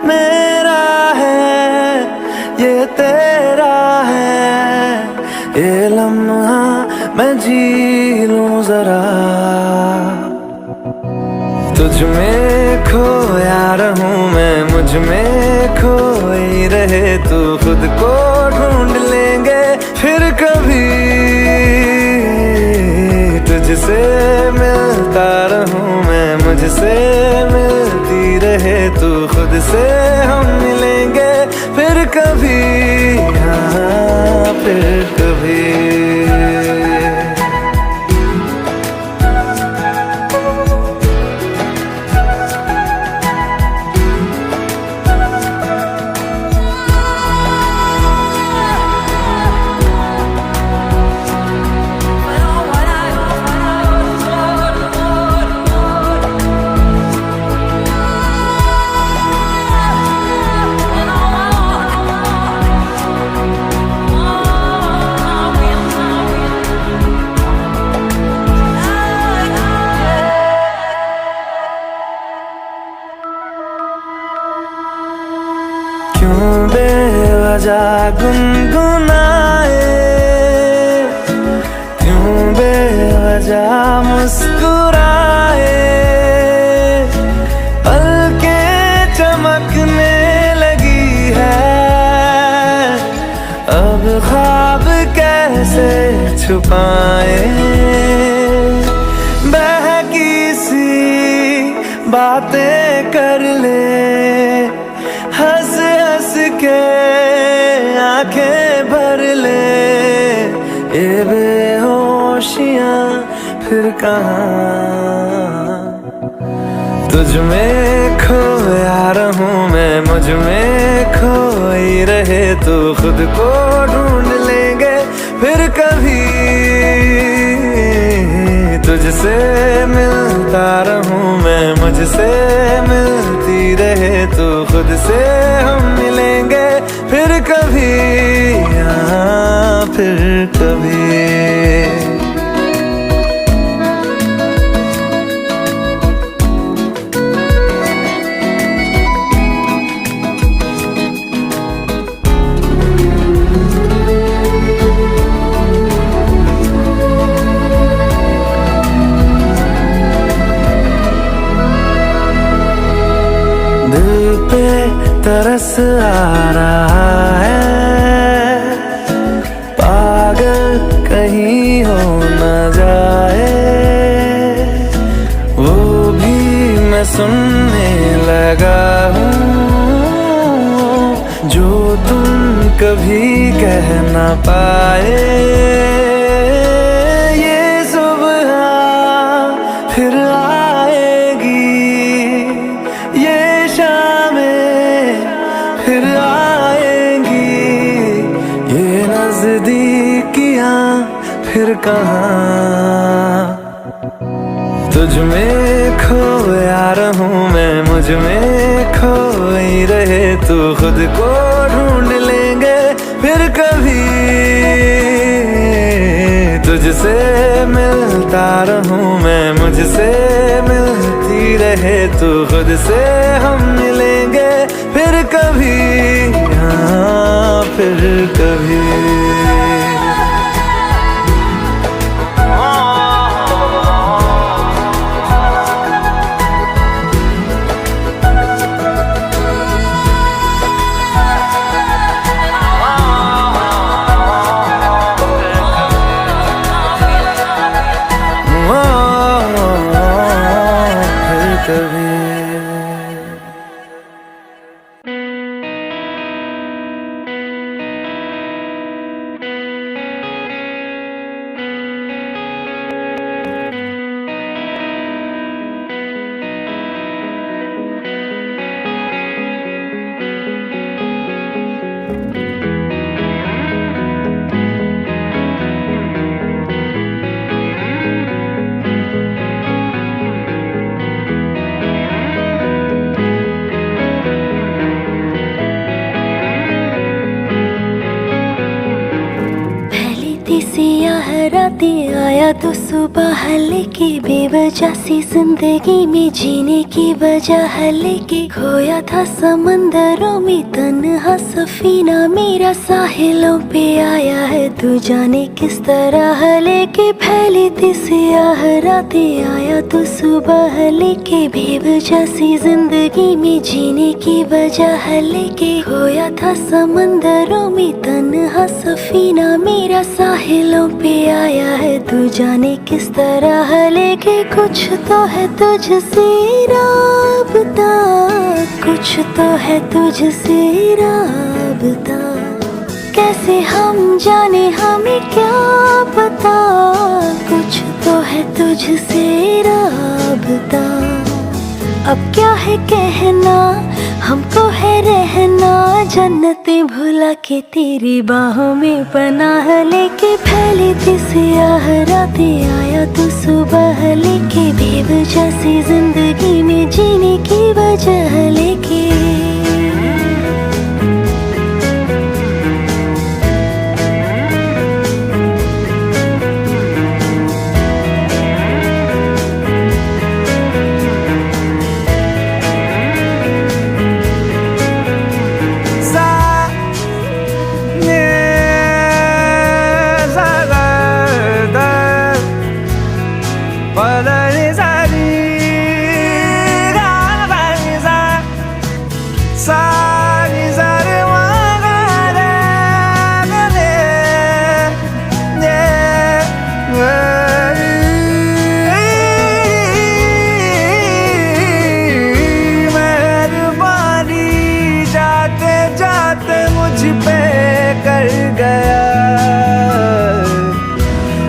मेरा है, ये तेरा है, ये लम्हा मैं जी लूं जरा। तुझ में खोया रहूं मैं, मुझ में खोई रहे तू, खुद को ढूंढ लेंगे फिर कभी। तुझसे मिलता रहूं मैं, मुझसे मिलती रहे तू, खुद से हम मिलेंगे फिर कभी, हाँ फिर कभी। क्यों बेवजह गुनगुनाए, क्यों बेवजह मुस्कुराए, पलकें चमकने लगी है, अब ख्वाब कैसे छुपाए। बहकी सी बातें कर ले, हंस हंस के आंखें भर ले, ये बेहोशियां फिर कहाँ। तुझ में खोया रहूं मैं, मुझ में खोई रहे तू, खुद को ढूंढ लेंगे फिर कभी। तुझसे मिलता रहूं मैं, मुझसे मिलती रहे तू, खुद से हम मिलेंगे फिर कभी, हाँ फिर कभी। दिल पे तरस आ रहा है, पागल कहीं हो न जाए, वो भी मैं सुनने लगा हूँ, जो तुम कभी कह न पाए। ये सुबह फिर आएगी, ये शामें फिर आएंगी, ये नजदीकियां फिर कहाँ। तुझ में खोया रहूं मैं, मुझ में खोई रहे तू, खुद को ढूंढ लेंगे फिर कभी। तुझसे मिलता रहूं मैं, मुझसे मिलती रहे तू, खुद से हम मिलेंगे फिर कभी, हाँ फिर कभी। कभी रातें आया तो सुबह लेके बेवजह सी जिंदगी में जीने की वजह लेके खोया था समंदरों में तन्हा सफीना मेरा साहिलों पे आया है तू जाने किस तरह लेके फैली थी सियाह रातें आया तो सुबह लेके बेवजह सी जिंदगी में जीने की वजह लेके खोया था समंदरों में तन्हा सफीना मेरा साहिलों पे आया है तू जाने किस तरह लेके कुछ तो है तुझसे राबता कुछ तो है तुझसे राबता कैसे हम जाने हमें क्या पता कुछ तो है तुझसे राबता अब क्या है कहना हमको है रहना जन्नतें भुला के तेरी बाहों में पनाह लेके फैली थी सियाह रातें आया तो सुबह लेके बेवजह सी जिंदगी में जीने की वजह लेके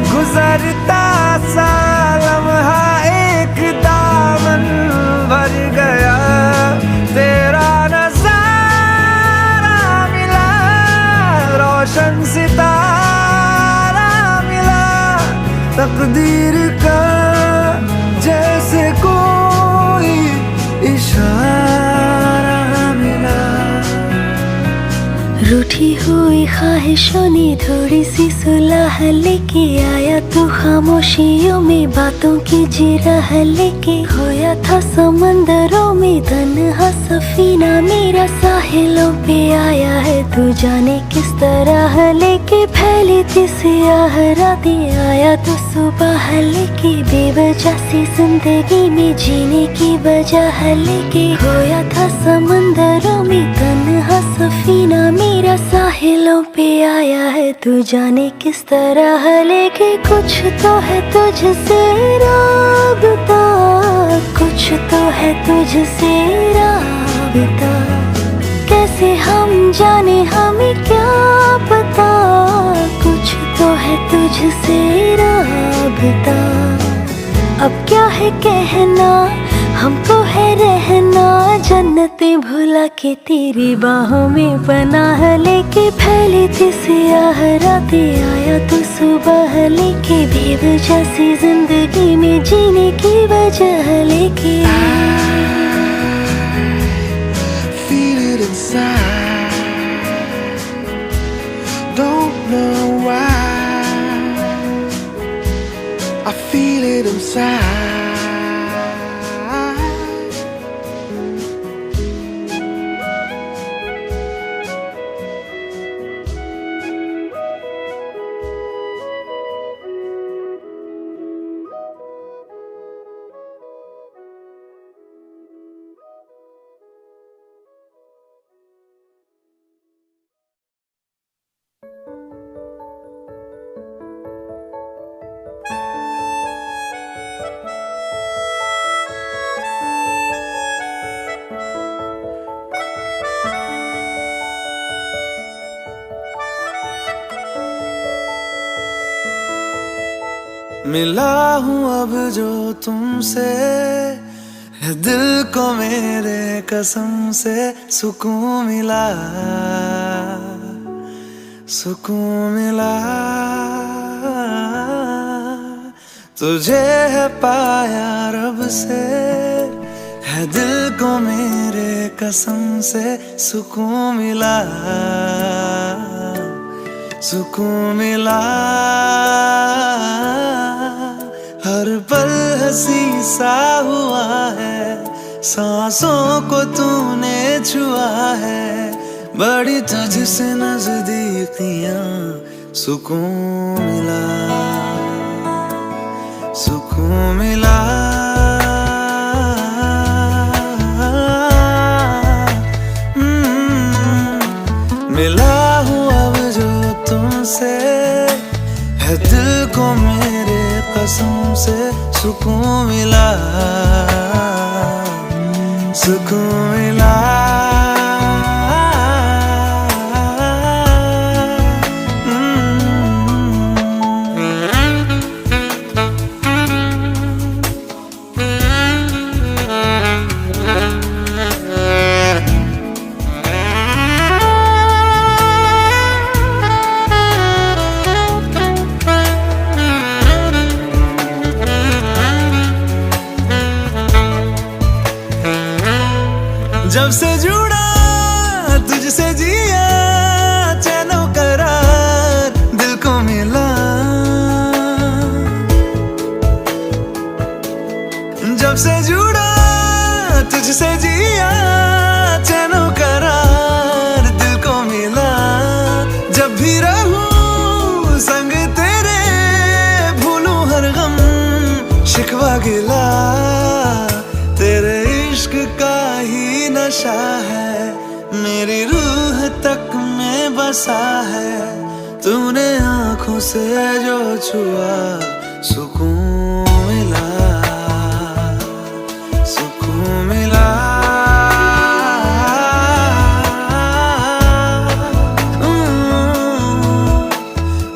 गुजरता सा लम्हा एक दामन भर गया तेरा नजारा मिला रोशन सितारा मिला तकदीर का जैसे कोई इशारा मिला रूठी हुई ख्वाहिशों ने थोड़ी सी सुलह लेके आया तू खामोशियों में बातों की जिरह लेके खोया था समंदरों में तन्हा सफीना मेरा साहिलों पे आया है तू जाने किस तरह लेके फैली थी सियाह रातें आया तो सुबह लेके बेवजह सी जिंदगी में जीने की वजह लेके खोया था समंदरों में तन्हा सफीना मेरा साहिलों पे आया है तू जाने किस तरह लेके कुछ तो है तुझसे राबता कुछ तो है तुझसे राबता कैसे हम जाने हमें क्या पता कुछ तो है तुझसे राबता अब क्या है कहना हमको है रहना जन्नतें भुला के तेरी बाहों में पनाह लेके फैली थी सियाह रातें आया तो सुबह लेके बेवजह सी जिंदगी में जीने की वजह लेके Feel it inside Don't know why I feel it inside मिला हूँ अब जो तुमसे है दिल को मेरे कसम से सुकून मिला सुकून मिला तुझे है पाया रब से है दिल को मेरे कसम से सुकून मिला सुकून मिला। हर पल हंसी सा हुआ है, सांसों को तूने छुआ है, बड़ी तुझसे नजदीकियां, सुकून मिला, सुकून मिला। मिला हूँ अब जो तुमसे, है दिल को मेरे कसम से सुकून मिला, सुकून मिला। जब से जुड़ा तुझसे जिया, चैनो करार दिल को मिला। जब से जुड़ा तुझसे जिया, चैनो करार दिल को मिला। जब भी रहूं संग तेरे, भूलूं हर गम शिकवा गिला। तेरे इश्क का ही नशा है, मेरी रूह तक में बसा है। तूने आँखों से जो छुआ, सुकून मिला, सुकून मिला।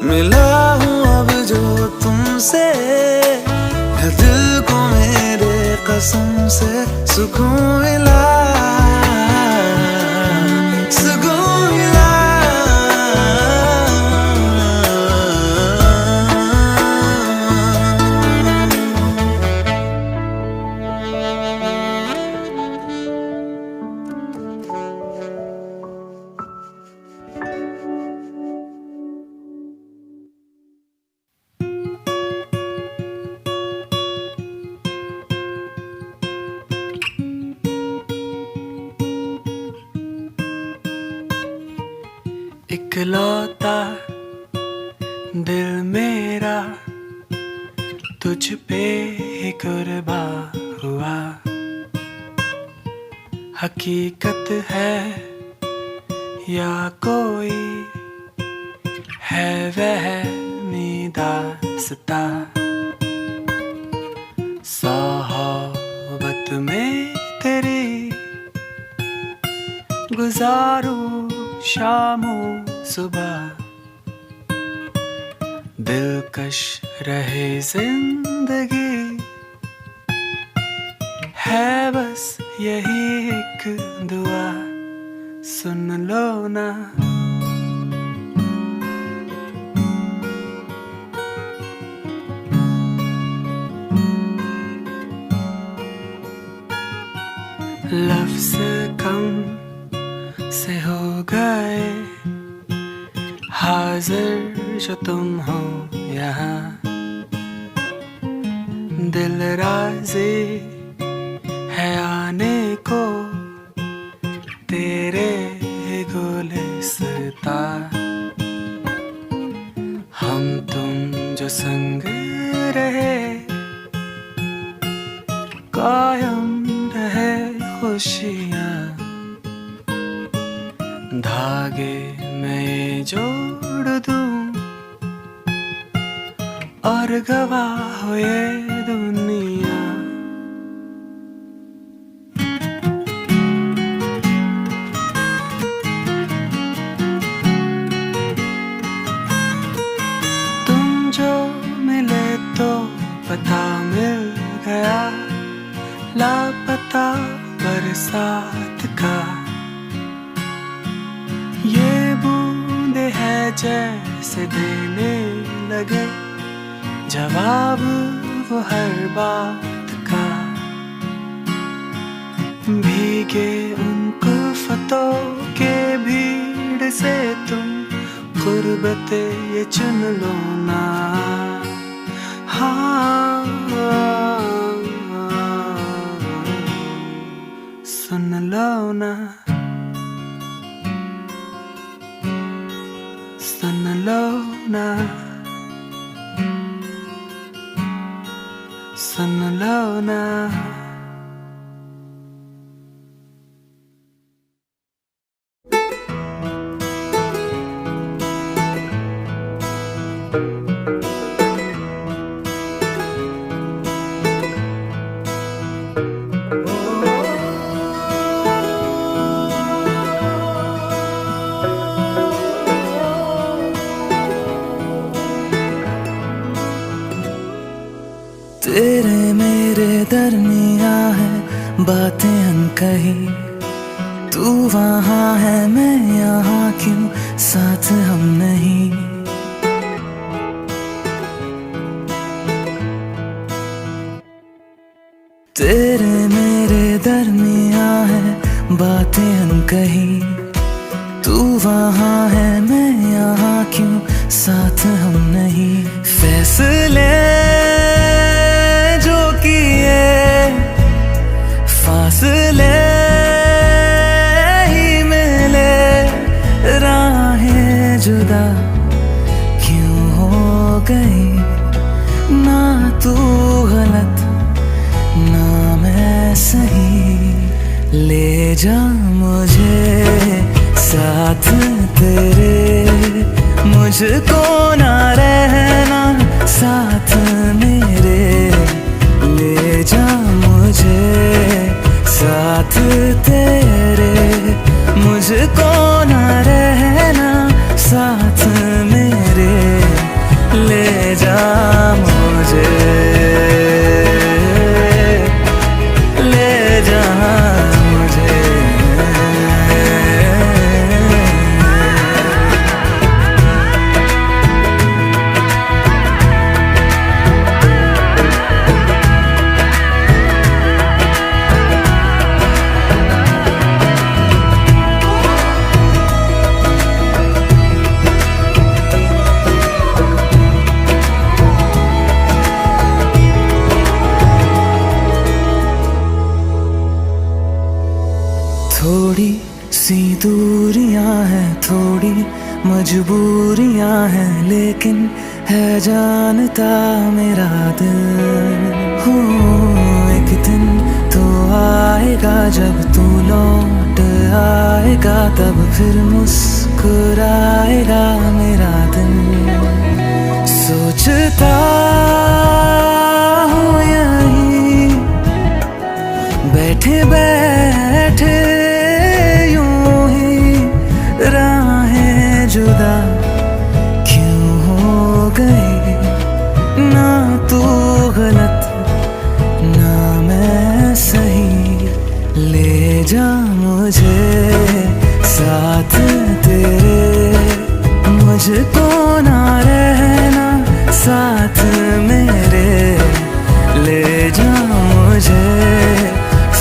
मिला हूँ अब जो तुमसे, है दिल को मेरे कसम से सुकून मिला, सुकून मिला। इकलौता दिल मेरा तुझ पे ही कुर्बान हुआ। हकीकत है या कोई है वहमी दास्तां, सोहबत में तेरी गुजारूं शामों सुबह। दिलकश रहे जिंदगी, है बस यही एक दुआ, सुन लो ना। लफ्ज़ कम से हो गए, हाजिर जो तुम हो यहाँ। दिल राज़ी है आने को तेरे गुलिस्तां। हम तुम जो संग रहे, कायम रहे खुशियाँ। धागे मैं जोड़ दूं और गवाह हो ये दुनिया। तुम जो मिले तो पता मिल गया, लापता बरसात का। ये बूंदे है जैसे देने लगे जवाब वो हर बात का। भीगे उन कुल्फतों के भीड़ से तुम गुर्बते ये चुन लो ना, हाँ सुन लो ना, सुन लो ना, सुन लो ना। तेरे मेरे दरमिया है बातें अनकही, तू वहाँ है मैं यहाँ, क्यों साथ हम नहीं। तेरे मेरे दरमिया है बातें अनकही, तू वहाँ है मैं यहाँ, क्यों साथ हम नहीं। फैसले जो किए फासले ही मिले, राहें जुदा क्यों हो गई, ना तू गलत ना मैं सही। ले जा मुझे साथ तेरे, मुझको ना रहना साथ मेरे। ले जा मुझे साथ तेरे, मुझको ना रहना साथ मेरे। ले जा मुझे, ले जा मुझे। थोड़ी सी दूरियां हैं, थोड़ी मजबूरियां हैं, लेकिन है जानता मेरा दिल। हो एक दिन तो आएगा जब तू लौट आएगा, तब फिर मुस्कुराएगा मेरा दिल। सोचता हूँ यहीं बैठे बैठे जुदा क्यों हो गई, ना तू गलत ना मैं सही। ले जा मुझे साथ तेरे, मुझको ना रहना साथ मेरे। ले जा मुझे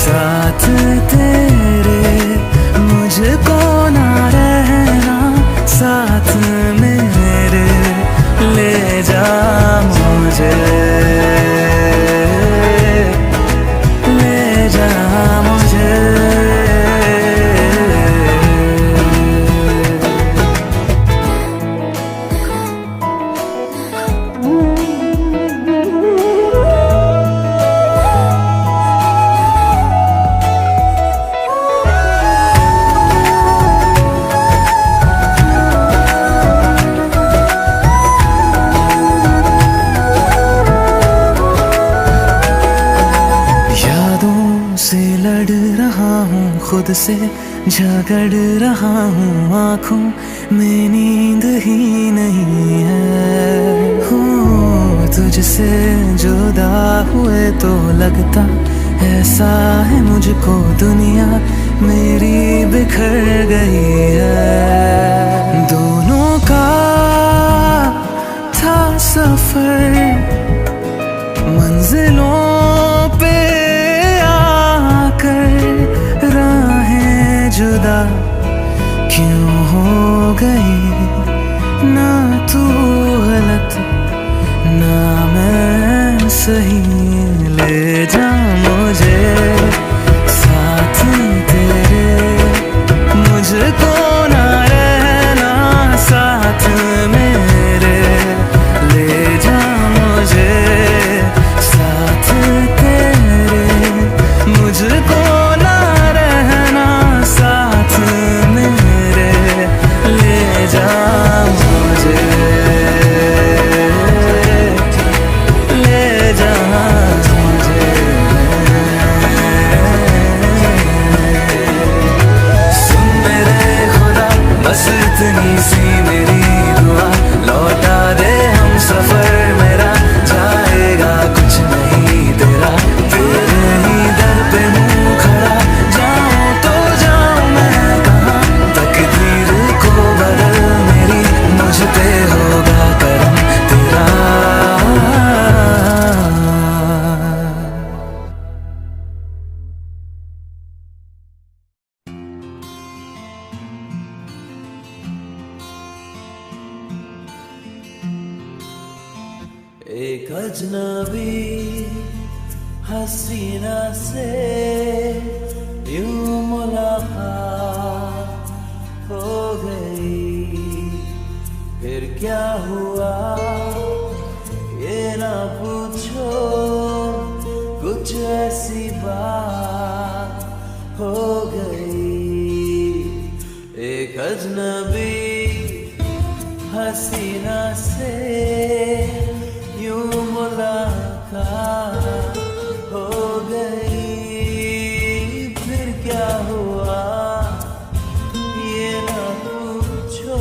साथ तेरे, मुझको ना रहना साथ मेरे। ले जा मुझे, ले जा मुझे। खुद से झगड़ रहा हूँ, आँखों में नींद ही नहीं है। हो तुझसे जुदा हुए तो लगता ऐसा है मुझको दुनिया मेरी बिखर गई है। दोनों का था सफर मंजिलों पे आकर, राहें जुदा क्यों हो गई, ना तू गलत ना मैं सही, ले जा मुझे साथ तेरे, मुझको ना रहना साथ मेरे, ले जा मुझे साथ तेरे, मुझको ना रहना साथ मेरे, ले जा मुझे, ले जा मुझे। सुन मेरे खुदा बस इतनी सी मेरी दुआ, लौटा दे हम सफर मेरा, जाएगा कुछ नहीं तेरा, तेरे ही दर पे मुँह खड़ा, जाऊं तो जाऊं मैं कहाँ, तकदीर को बदल मेरी, मुझ पे होगा करम तेरा। एक अजनबी हसीना से यूं मुलाकात हो गई, फिर क्या हुआ ये ना पूछो, कुछ ऐसी बात हो गई। एक अजनबी हसीना से यूं मुलाकात हो गई, फिर क्या हुआ ये ना पूछो,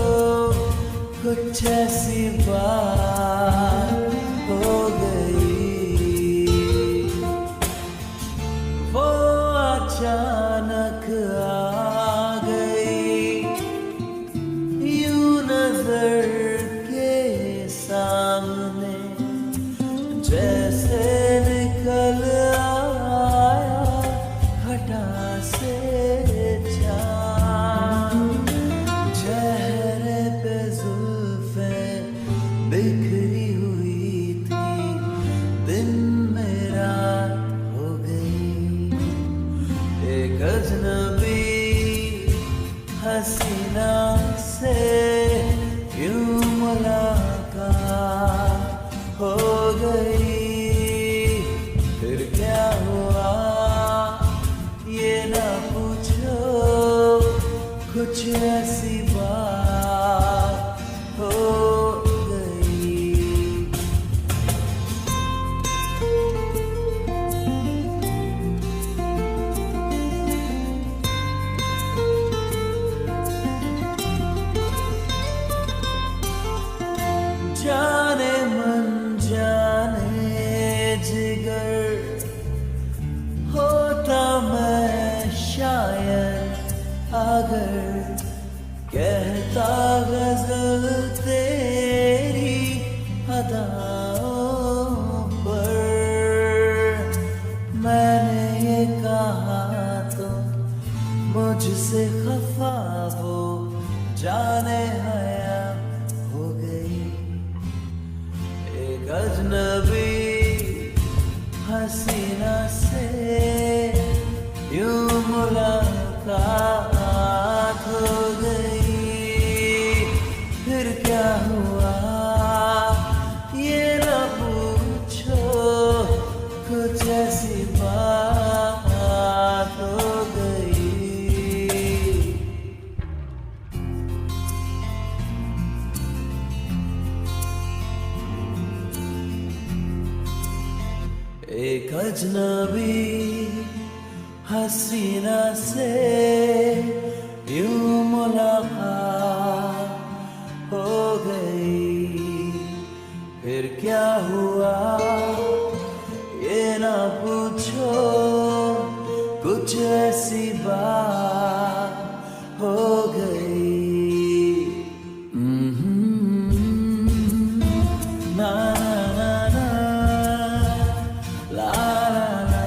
कुछ ऐसी बात हो गई। वो अचानक आ गई यूं नजर के सामने, जैसे निकल आया घटा से चाँद, चेहरे पे जुल्फें बिखरी हुई थी, दिन में रात हो गई। एक अजनबी हसीना से यूं मुलाकात हो गई, फिर क्या हुआ ये ना पूछो, कुछ ऐसी बात हो गई। जाने मन जाने जिगर होता मैं शायद अगर, कहता गजल तेरी अदाओं पर, मैंने ये कहा तो मुझसे खफा हो जाने हया हो गई। एक अजनबी हसीना से यूं मुलाकात हो गई, फिर क्या हुआ ये ना पूछो, कुछ ऐसी बात हो गई। एक अजनबी हसीना से यूं मुलाकात हो गई, फिर क्या हुआ ये ना पूछो, कुछ ऐसी बात हो गई। ना ना ना ला la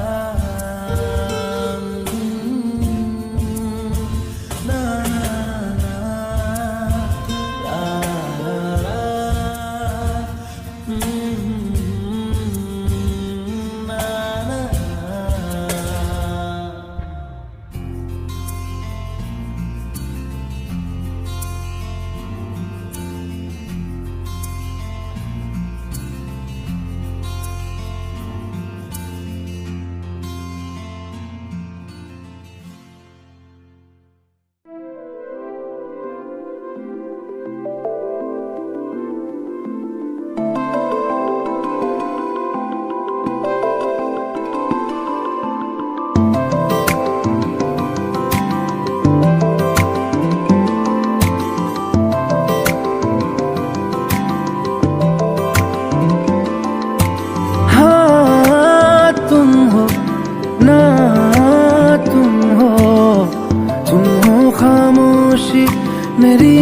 खामोशी मेरी,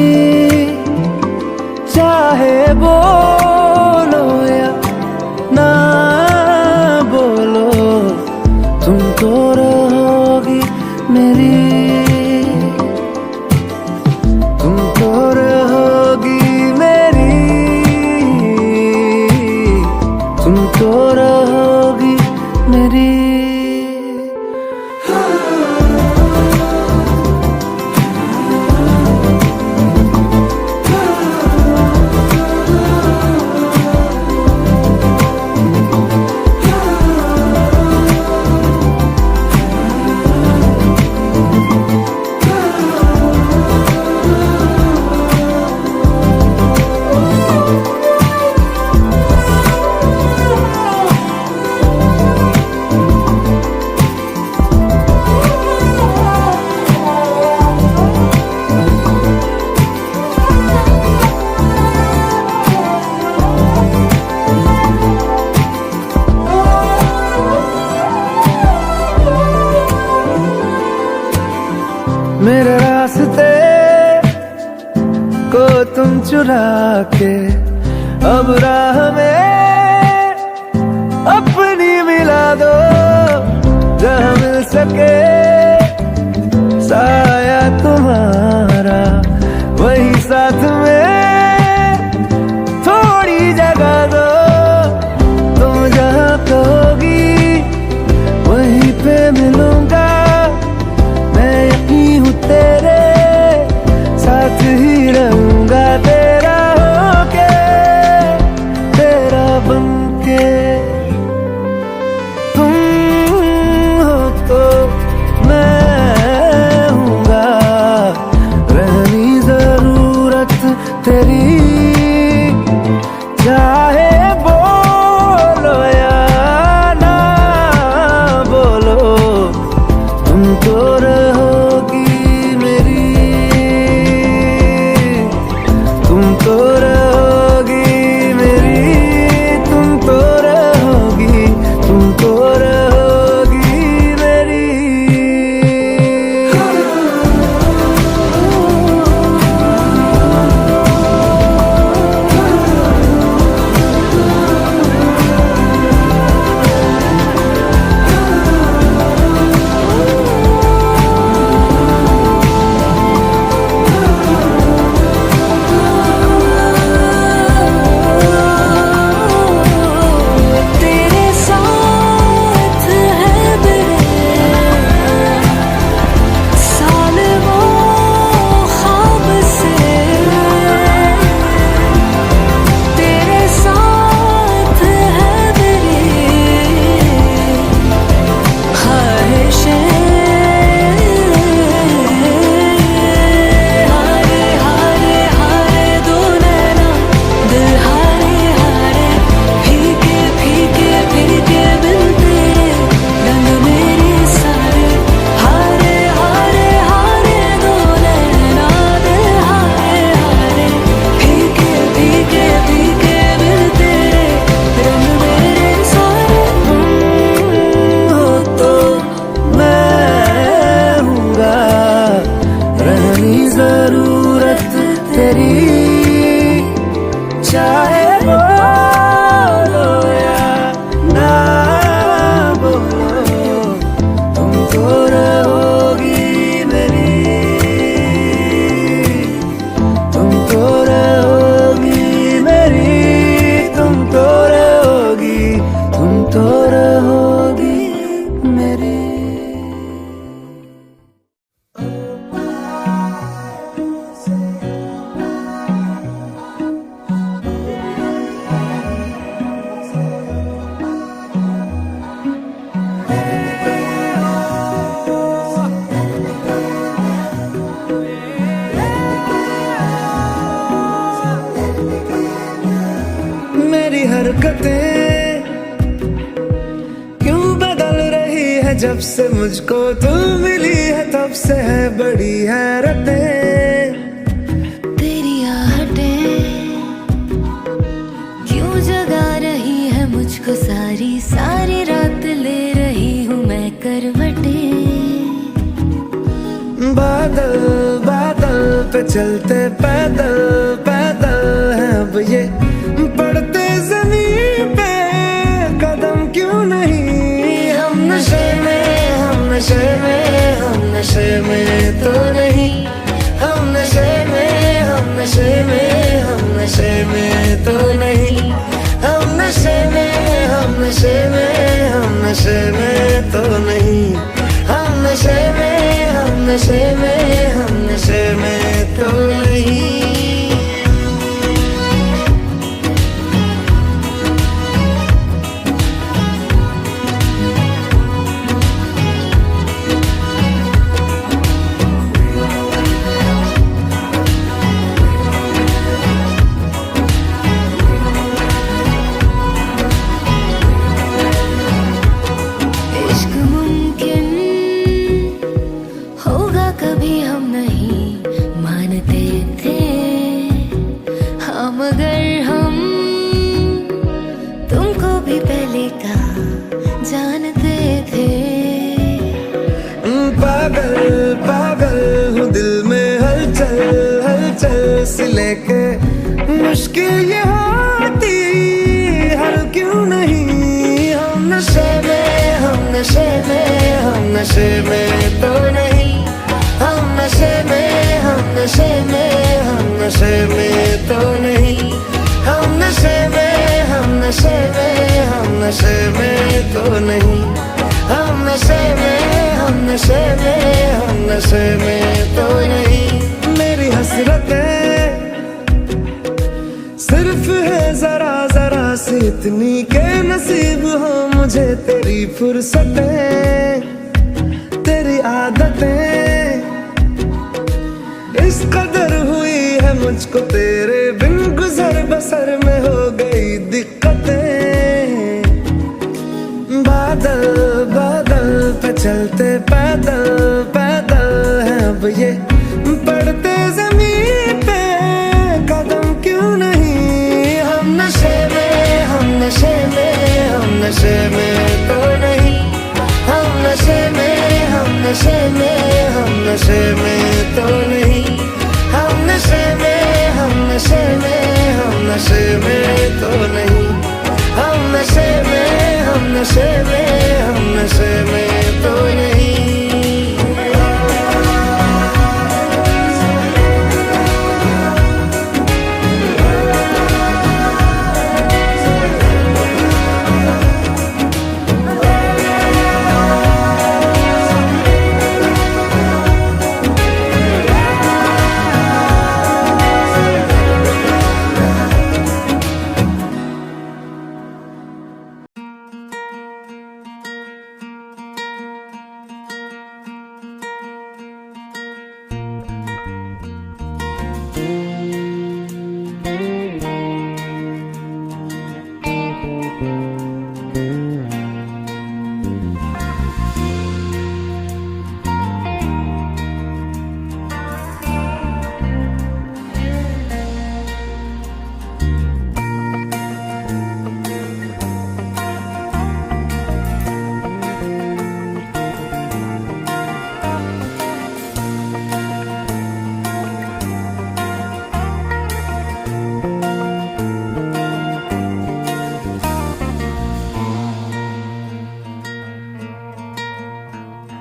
चाहे बोलो या ना बोलो तुम तो रहोगी मेरी, तुम तो रहोगी मेरी, तुम तो रहोगी मेरी। मेरे रास्ते को तुम चुरा के अब राह में अपनी मिला दो, जहाँ मिल सके साया तुम्हारा वही साथ में थोड़ी जगह दो, तुम जहाँ कहोगी वहीं पे मिलूंगा, मैं यहीं हूँ तेरे साथ ही रहूंगा, तेरा होके तेरा बनके, तुम हो तो मैं हूँगा, रहनी जरूरत तेरी, चाहे बोलो या ना बोलो तुम तो रहोगी मेरी, तुम तो रहोगी मेरी, तुम तो रहोगी, तुम तो रहोगी मेरी। तेरे साथ है मेरे साल वो ख्वाब से, तेरे साथ है मेरी ख्वाहिशें, हारे हारे हारे दो नैना दिल हारे हारे, फीके फीके फीके बिन तेरे रंग मेरे सारे, हारे हारे हारे दो नैना दिल हारे हारे, फीके फीके फीके बिन तेरे रंग मेरे सारे, हो तो मैं हूँगा, रहनी जरूरत तेरी, चाहे बोलो या ना बोलो तुम तो रहोगी मेरी, तुम तो रहोगी मेरी, तुम तो रहोगी, तुम तो रहोगी मेरी। मेरी हरकतें क्यों बदल रही है जब से मुझको तू मिली है, तब से है बड़ी हैरतें, तेरी आहटें क्यों जगा रही है मुझको, सारी सारी रात ले रही हूँ मैं करवटें, बादल बादल चलते पैदल पैदल हैं अब ये पड़ते जमीन पे कदम क्यों नहीं। हम नशे में हम नशे में हम नशे में तो नहीं। हम नशे में हम नशे में हम नशे में तो नहीं। हम नशे में हम नशे में हम नशे में तो नहीं। हम नशे में हम नशे में हम नशे में तो नहीं। इश्क मुमकिन होगा कभी हम नहीं मानते थे। हाँ मगर हम तुमको भी पहले का जानते थे। पागल पागल हूँ दिल में हलचल हलचल से लेके मुश्किल ये होती हल क्यों नहीं। हम नशे में हम नशे में हम नशे में तो नहीं। हम नशे में हम नशे में हम नशे में तो नहीं। हम नशे में हम नशे में हम नशे में तो नहीं। हम नशे में हम नशे में हम नशे में तो नहीं। मेरी हसरतें सिर्फ है जरा जरा सी इतनी के नसीब हो मुझे तेरी फुर्सतें तेरी आदतें इस कदर हुई है मुझको तेरे बिन गुजर बसर में हो गई दिक्कतें। बादल बादल पे चलते पैदल पैदल हैं अब ये पड़ते जमीन पे कदम क्यों नहीं। हम नशे में हम नशे में हम नशे में तो नहीं। हम नशे में हम नशे में हम नशे में तो नहीं। हम नशे में हम नशे में हम नशे में तो नहीं। हम नशे में हम नशे में हम नशे में तो नहीं।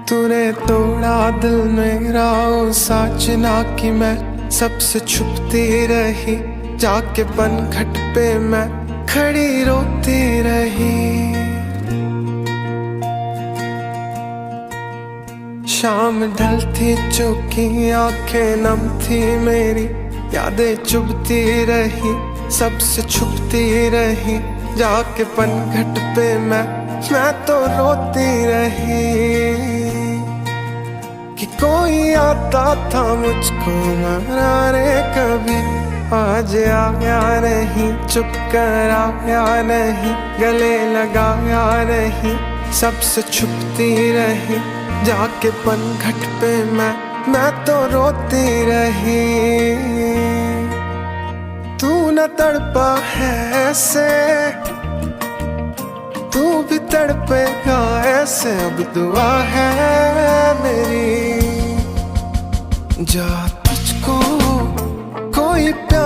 तूने तोड़ा दिल मेरा ओ साजना कि मैं सबसे छुपती रही। जाके बनघट पे मैं खड़ी रोती रही। शाम ढलती चुकी आंखें नम थी मेरी। यादें चुभती रही सबसे छुपती रही। जाके बनघट पे मैं तो रोती रही कि कोई आता था मुझको मराने कभी। आज आया नहीं चुप कर आया नहीं गले लगाया नहीं सबसे छुपती रही। जाके बनघट पे मैं तो रोती रही। तू न तड़पा है ऐसे तू भी तड़पेगा ऐसे। अब दुआ है मेरी जा तुझको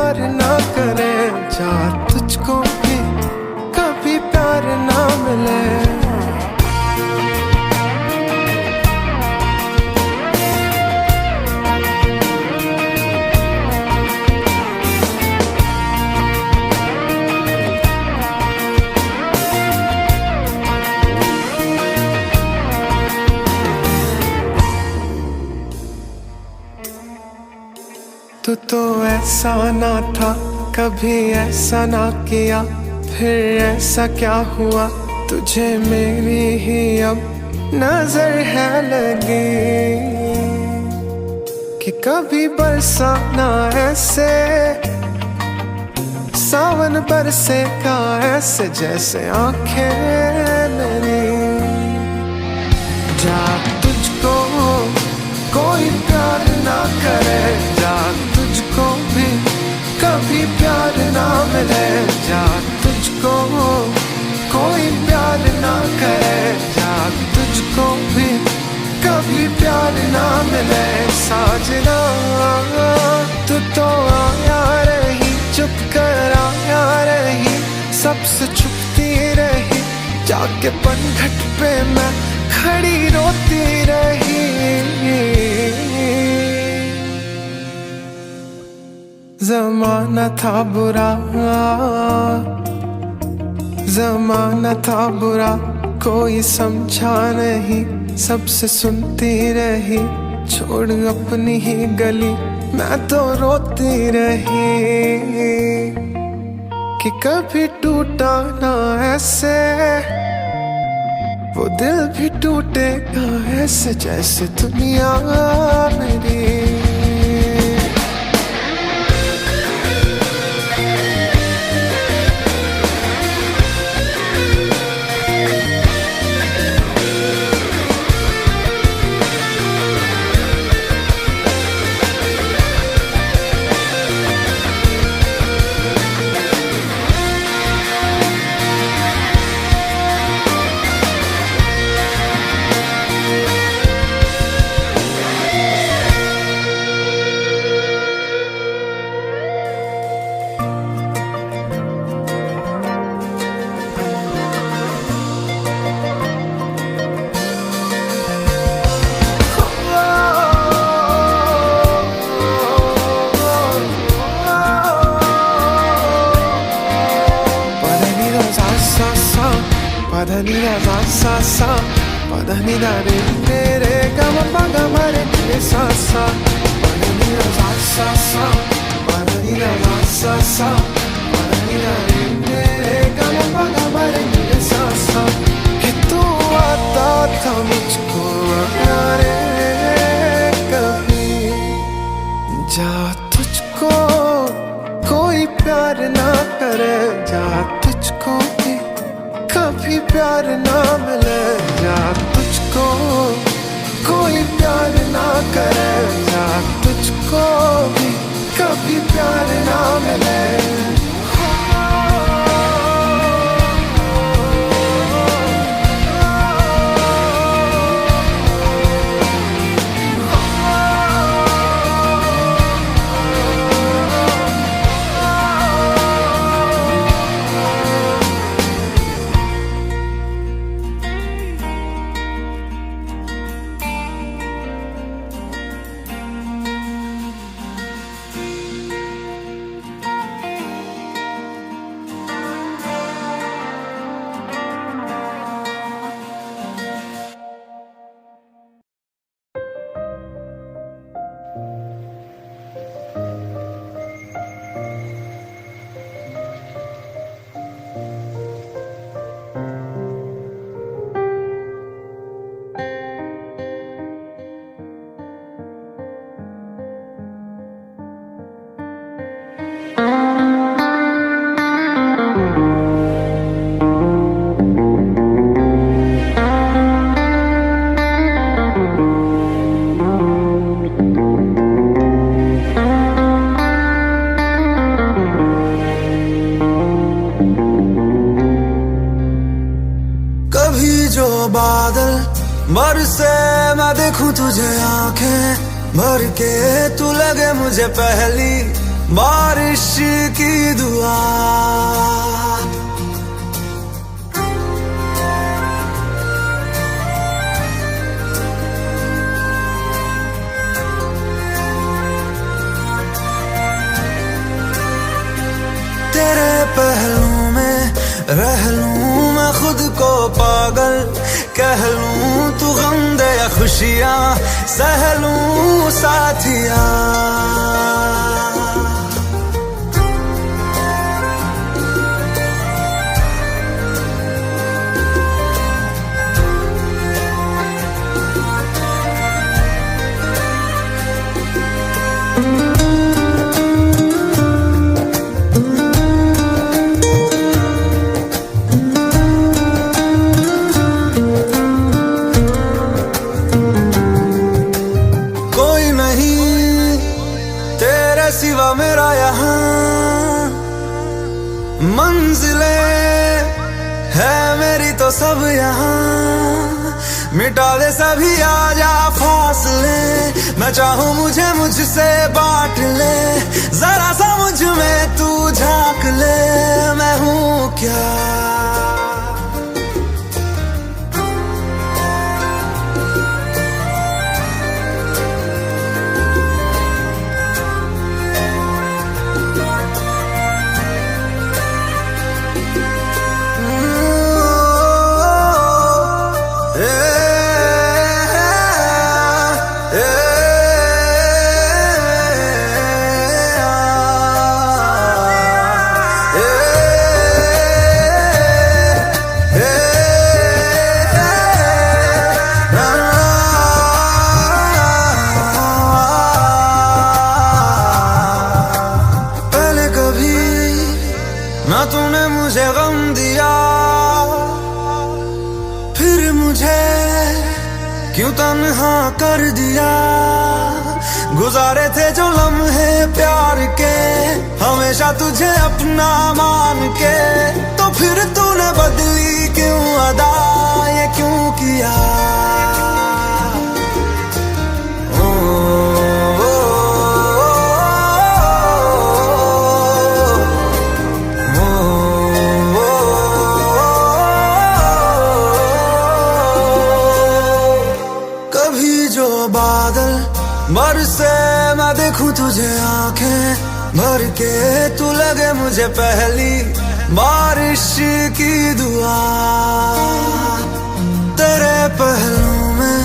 प्यार ना करे, जा तुझको भी कभी प्यार ना मिले। तू तो ऐसा ना था, कभी ऐसा ना किया, फिर ऐसा क्या हुआ तुझे मेरी ही अब नजर है लगी, कि कभी बरसा ना ऐसे सावन बरसेगा ऐसे जैसे आंखें मेरी। जा तुझको कोई प्यार ना करे, जा तुझको भी कभी प्यार ना मिले, जा तुझको कोई प्यार ना करे, जा तुझको भी कभी प्यार ना मिले। साजना तू तो आया रही, चुप कर आया रही, सबसे छुपती रही, जाके पनघट पे मैं खड़ी रोती रही। जमाना था बुरा, जमाना था बुरा, कोई समझा नहीं, सबसे सुनती रही, छोड़ अपनी ही गली मैं तो रोती रही, कि कभी टूटा ना ऐसे वो दिल भी टूटेगा ऐसे जैसे दुनिया मेरी। Padani da sa sa, padani da re re ga ma re re sa sa. Padani da sa sa, padani da sa sa, padani da re ga ma re re sa sa. कि तू आता था मुझको यारे कभी, जा तुझको कोई प्यार ना करे, जा तुझको भी कभी प्यार ना मिले, जा तुझको कोई प्यार ना करे, जा तुझको भी कभी प्यार ना मिले। बादल बरसे मैं देखूं तुझे आंखें भर के, तू लगे मुझे पहली बारिश की दुआ। तेरे पहलू में रह लूं मैं खुद को पागल, कह लूं तू गम दे या खुशियां सह लूं साथिया। सिवा मेरा यहाँ मंजिलें है मेरी तो सब यहाँ, मिटा दे सभी आजा फासले, मैं चाहूँ मुझे मुझसे बांट ले, जरा सा मुझ में तू झांक ले, मैं हूँ क्या। ना तूने मुझे गम दिया, फिर मुझे क्यों तन्हा कर दिया। गुजारे थे जो लम्हे प्यार के, हमेशा तुझे अपना मान के, तो फिर तूने बदली क्यों अदा, ये क्यों किया। बादल बरसे मैं देखूं तुझे आंखें भर के, तू लगे मुझे पहली बारिश की दुआ। तेरे पहलू में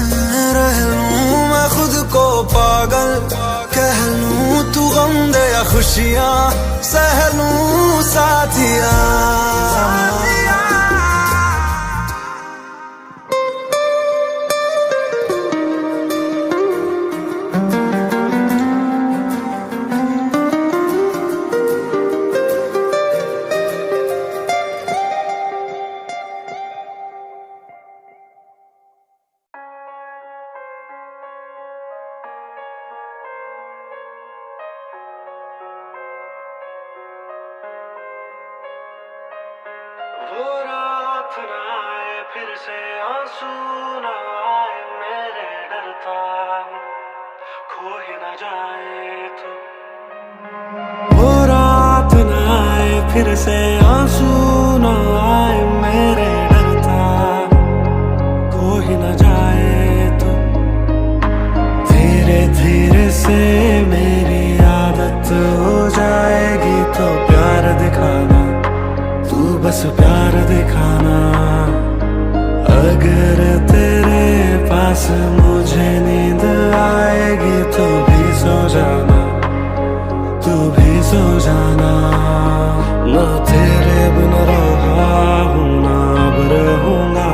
रह लूं मैं खुद को पागल, कह लूं तू गम दे या खुशियां सह लूं साथिया। वो रात न आए फिर से आंसू न आए, मेरे डरता हूँ खो ही न जाए तू। वो रात न आए फिर से आंसू न आए, मेरे डरता हूँ खो ही न जाए तू। धीरे धीरे से मेरी आदत हो जाएगी, तो प्यार दिखाना तू बस प्यार दिखाना। अगर तेरे पास मुझे नींद आएगी, तो भी सो जाना, तू भी सो जाना। ना तेरे बिन रहा हूँ ना अब रहूँगा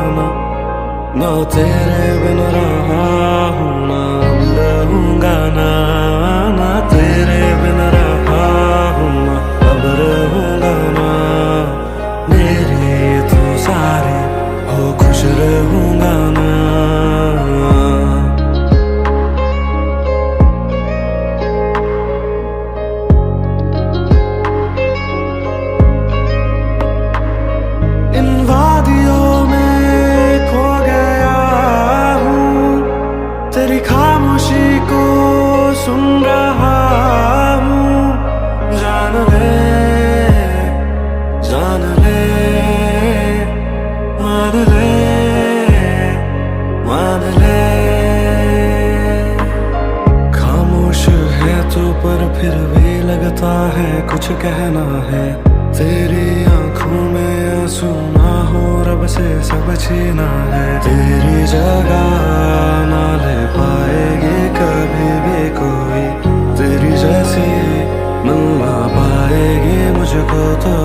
ना तेरे बिन रहा हूँ ना अब रहूँगा ना तेरे बिन रहा हूँ ना अब रहूँगा ना। मेरे तो सारे हो खुश रहूँगा ना। इन वादियों में खो गया हूँ, तेरी खामोशी को सुन लगता है कुछ कहना है, तेरी आंखों में आंसू ना हो रब से सब छीना है। तेरी जगह ना ले पाएगी कभी भी कोई, तेरी जैसी मिल ना पाएगी मुझको तो